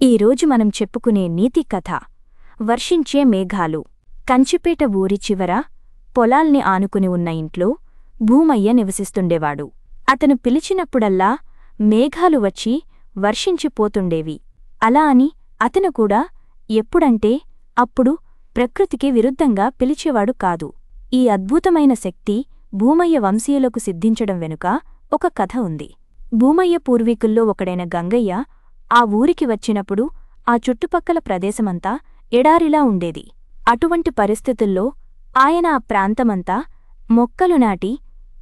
ఈరోజు మనం చెప్పుకునే నీతి కథ వర్షించే మేఘాలు. కంచిపేట ఊరి చివర పొలాల్ని ఆనుకుని ఉన్న ఇంట్లో భూమయ్య నివసిస్తుండేవాడు. అతను పిలిచినప్పుడల్లా మేఘాలు వచ్చి వర్షించిపోతుండేవి. అలా అని అతను కూడా ఎప్పుడంటే అప్పుడు ప్రకృతికి విరుద్ధంగా పిలిచేవాడు కాదు. ఈ అద్భుతమైన శక్తి భూమయ్య వంశీయులకు సిద్ధించడం వెనుక ఒక కథ ఉంది. భూమయ్య పూర్వీకుల్లో ఒకడైన గంగయ్య ఆ ఊరికి వచ్చినప్పుడు ఆ చుట్టుపక్కల ప్రదేశమంతా ఎడారిలా ఉండేది. అటువంటి పరిస్థితుల్లో ఆయన ఆ ప్రాంతమంతా మొక్కలు నాటి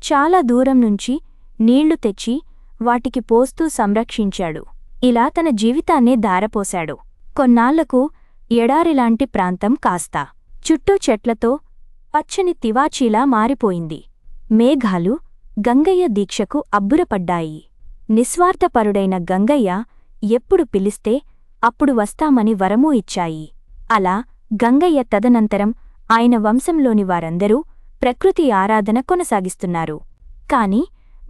చాలా దూరం నుంచి నీళ్లు తెచ్చి వాటికి పోస్తూ సంరక్షించాడు. ఇలా తన జీవితాన్నే ధారపోశాడు. కొన్నాళ్లకు ఎడారిలాంటి ప్రాంతం కాస్తా చుట్టూ చెట్లతో పచ్చని తివాచీలా మారిపోయింది. మేఘాలు గంగయ్య దీక్షకు అబ్బురపడ్డాయి. నిస్వార్థపరుడైన గంగయ్య ఎప్పుడు పిలిస్తే అప్పుడు వస్తామని వరమూ ఇచ్చాయి. అలా గంగయ్య తదనంతరం ఆయన వంశంలోని వారందరూ ప్రకృతి ఆరాధన కొనసాగిస్తున్నారు. కాని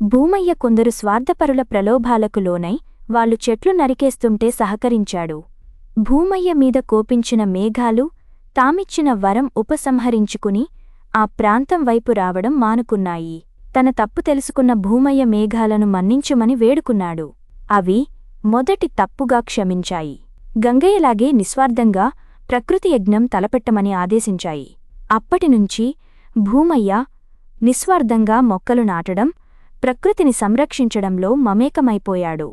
భూమయ్య కొందరు స్వార్థపరుల ప్రలోభాలకు లోనై వాళ్ళు చెట్లు నరికేస్తుంటే సహకరించాడు. భూమయ్య మీద కోపించిన మేఘాలు తామిచ్చిన వరం ఉపసంహరించుకుని ఆ ప్రాంతం వైపు రావడం మానుకున్నాయి. తన తప్పు తెలుసుకున్న భూమయ్య మేఘాలను మన్నించుమని వేడుకున్నాడు. అవి మొదటి తప్పుగా క్షమించాయి. గంగయ్యలాగే నిస్వార్థంగా ప్రకృతి యజ్ఞం తలపెట్టమని ఆదేశించాయి. అప్పటినుంచి భూమయ్య నిస్వార్థంగా మొక్కలు నాటడం, ప్రకృతిని సంరక్షించడంలో మమేకమైపోయాడు.